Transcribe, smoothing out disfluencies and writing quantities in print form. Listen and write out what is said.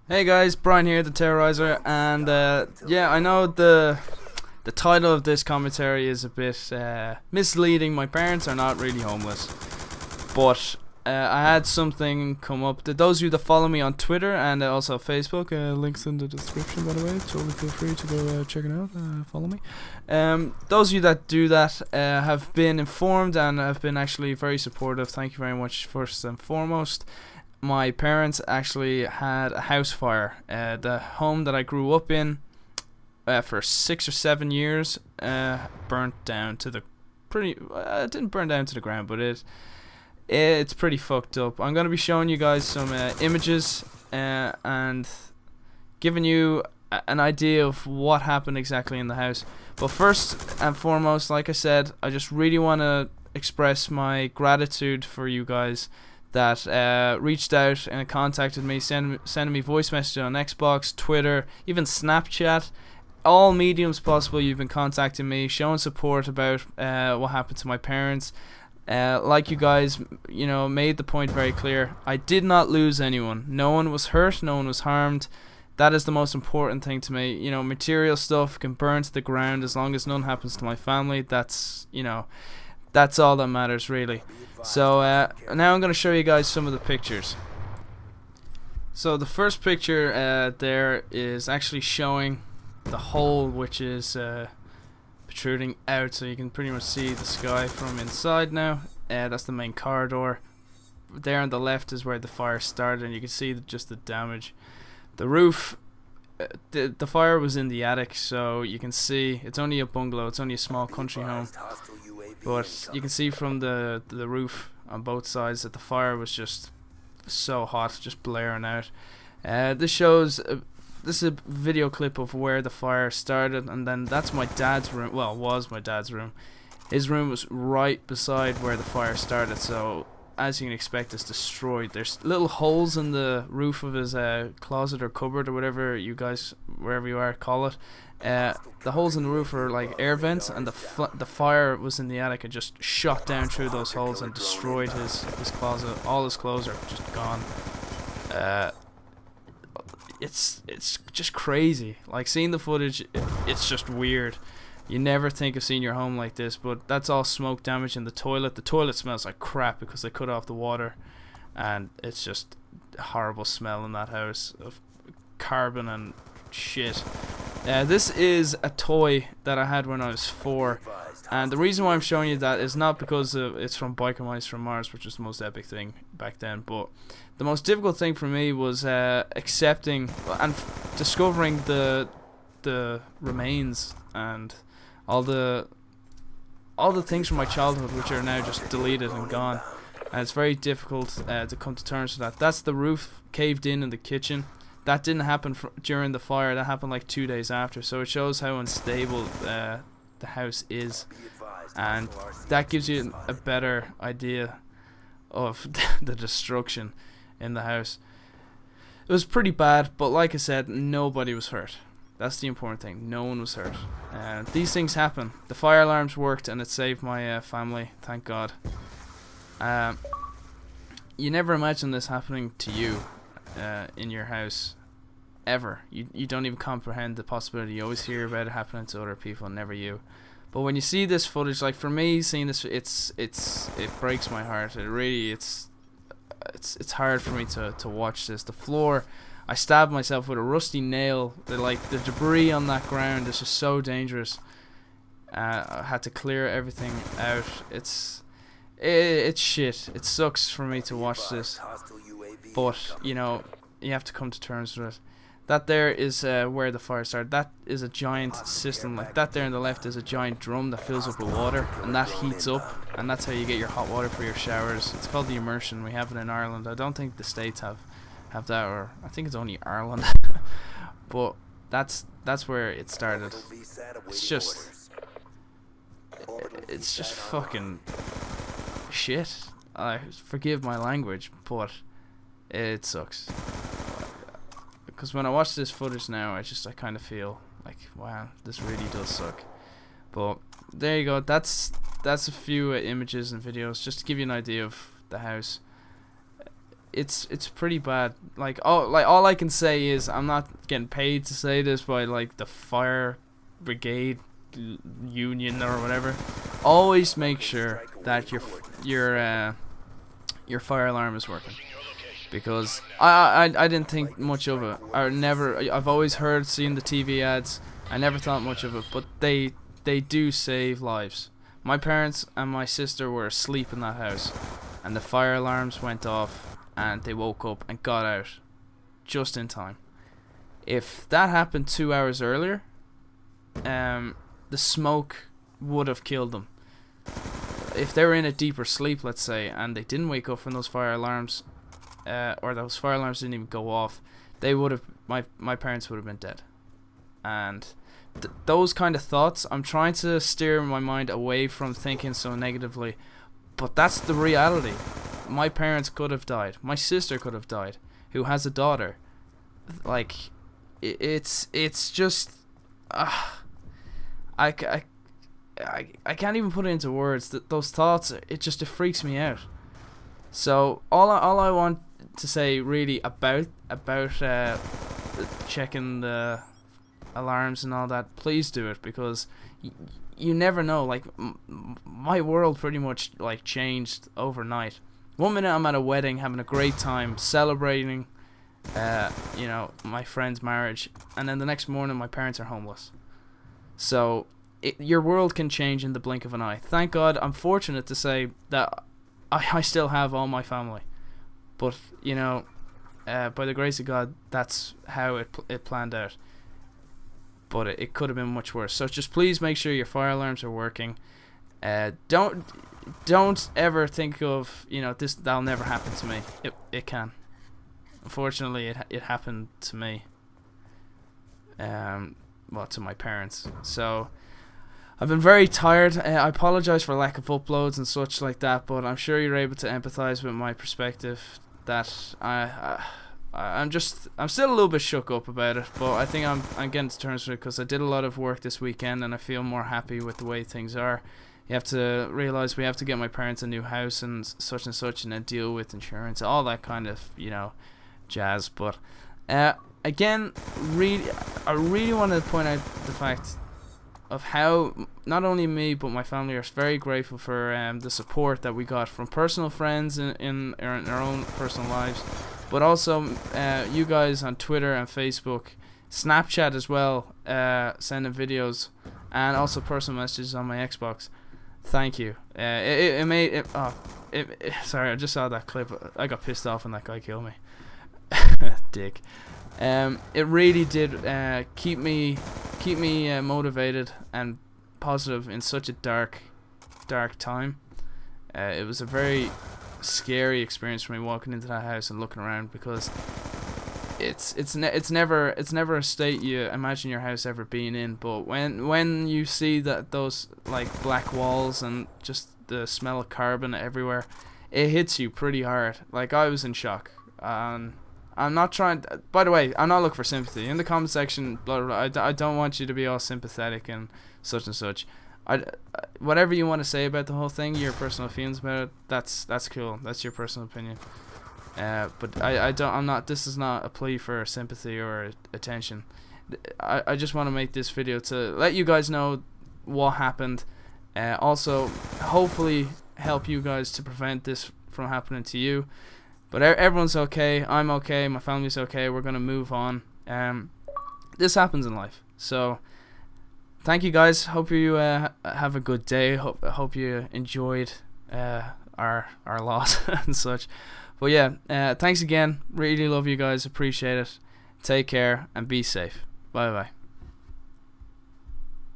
Hey guys, Brian here, the Terroriser, and yeah, I know the title of this commentary is a bit misleading. My parents are not really homeless, but I had something come up. Those of you that follow me on Twitter and also Facebook, links in the description by the way, totally feel free to go check it out, follow me. Those of you that do that have been informed and have been actually very supportive. Thank you very much first and foremost. My parents actually had a house fire. The home that I grew up in for 6 or 7 years burnt down to the it didn't burn down to the ground, but it's pretty fucked up. I'm gonna be showing you guys some images and giving you an idea of what happened exactly in the house. But first and foremost, like I said, I just really want to express my gratitude for you guys that reached out and contacted me, sending me voice messages on Xbox, Twitter, even Snapchat. All mediums possible, you've been contacting me, showing support about what happened to my parents. Like you guys, you know, made the point very clear. I did not lose anyone. No one was hurt. No one was harmed. That is the most important thing to me. You know, material stuff can burn to the ground as long as none happens to my family. That's, you know, that's all that matters really. So now I'm going to show you guys some of the pictures. So the first picture there is actually showing the hole, which is protruding out, so you can pretty much see the sky from inside now. That's the main corridor. There on the left is where the fire started, and you can see just the damage. The roof, the fire was in the attic, so you can see it's only a bungalow, it's only a small country home. But you can see from the roof on both sides that the fire was just so hot, just blaring out. This shows this is a video clip of where the fire started, and then that's my dad's room. Well, was my dad's room. His room was right beside where the fire started, so as you can expect, it's destroyed. There's little holes in the roof of his closet or cupboard or whatever you guys, wherever you are, call it. The holes in the roof are like air vents, and the fire was in the attic and just shot down through those holes and destroyed his closet. All his clothes are just gone. It's just crazy. Like, seeing the footage, it's just weird. You never think of seeing your home like this, but that's all smoke damage in the toilet. The toilet smells like crap because they cut off the water, and it's just a horrible smell in that house of carbon and shit. This is a toy that I had when I was 4, and the reason why I'm showing you that is not because it's from Biker Mice from Mars, which was the most epic thing back then, but the most difficult thing for me was accepting and discovering the remains and all the things from my childhood which are now just deleted and gone, and it's very difficult to come to terms with that. That's the roof caved in the kitchen. That didn't happen during the fire. That happened like 2 days after, so it shows how unstable the house is, and that gives you a better idea of the destruction in the house. It was pretty bad, but like I said, nobody was hurt. That's the important thing. No one was hurt. These things happen. The fire alarms worked, and it saved my family, thank God. You never imagine this happening to you in your house, ever. You don't even comprehend the possibility. You always hear about it happening to other people, never you. But when you see this footage, like for me, seeing this, it breaks my heart. It really, it's hard for me to watch this. The floor, I stabbed myself with a rusty nail. The debris on that ground is just so dangerous. I had to clear everything out. It's shit. It sucks for me to watch this, but you know, you have to come to terms with it. That there is where the fire started. That is a giant system. Like that there on the left is a giant drum that fills up with water, and that heats up, and that's how you get your hot water for your showers. It's called the immersion. We have it in Ireland. I don't think the States have that, or I think it's only Ireland. But that's where it started. It's just fucking shit. Forgive my language, but it sucks. Because when I watch this footage now, I kind of feel like, wow, this really does suck. But there you go. That's a few images and videos just to give you an idea of the house. it's pretty bad. All I can say is I'm not getting paid to say this by like the fire brigade union or whatever. Always make sure that your fire alarm is working, because I didn't think much of it. I've always seen the TV ads. I never thought much of it, but they do save lives. My parents and my sister were asleep in that house, and the fire alarms went off, and they woke up and got out just in time. If that happened 2 hours earlier, the smoke would have killed them. If they were in a deeper sleep, let's say, and they didn't wake up from those fire alarms, or those fire alarms didn't even go off, they would have. My parents would have been dead. And those kind of thoughts, I'm trying to steer my mind away from thinking so negatively, but that's the reality. My parents could have died. My sister could have died, who has a daughter. Like, it's just, I can't even put it into words. Those thoughts, it freaks me out. So all I want to say really about checking the alarms and all that, please do it, because you never know. Like, my world pretty much like changed overnight. 1 minute I'm at a wedding having a great time celebrating my friend's marriage, and then the next morning my parents are homeless. So your world can change in the blink of an eye. Thank God, I'm fortunate to say that I still have all my family, but by the grace of God, that's how it planned out. But it could have been much worse. So just please make sure your fire alarms are working. Don't ever think of that'll never happen to me. It can. Unfortunately, it happened to me. To my parents. So I've been very tired. I apologize for lack of uploads and such like that, but I'm sure you're able to empathize with my perspective. That I'm still a little bit shook up about it, but I think I'm getting to terms with it, because I did a lot of work this weekend and I feel more happy with the way things are. You have to realize we have to get my parents a new house and such, and then deal with insurance, all that kind of jazz. But again, I really want to point out the fact of how not only me but my family are very grateful for the support that we got from personal friends in our own personal lives, but also you guys on Twitter and Facebook, Snapchat as well, sending videos, and also personal messages on my Xbox. Thank you. Sorry, I just saw that clip. I got pissed off when that guy killed me. Dick. It really did keep me motivated and positive in such a dark time. It was a very scary experience for me walking into that house and looking around, because it's never a state you imagine your house ever being in. But when you see those like black walls and just the smell of carbon everywhere, it hits you pretty hard. Like, I was in shock. I'm not trying. By the way, I'm not looking for sympathy in the comment section. Blah, blah, blah. I don't want you to be all sympathetic and such and such. Whatever you want to say about the whole thing, your personal feelings about it, that's cool. That's your personal opinion. But I'm not. This is not a plea for sympathy or attention. I just want to make this video to let you guys know what happened. Also, hopefully help you guys to prevent this from happening to you. But everyone's okay. I'm okay. My family's okay. We're gonna move on. This happens in life. So, thank you guys. Hope you have a good day. Hope you enjoyed our loss and such. But yeah, thanks again. Really love you guys. Appreciate it. Take care and be safe. Bye bye.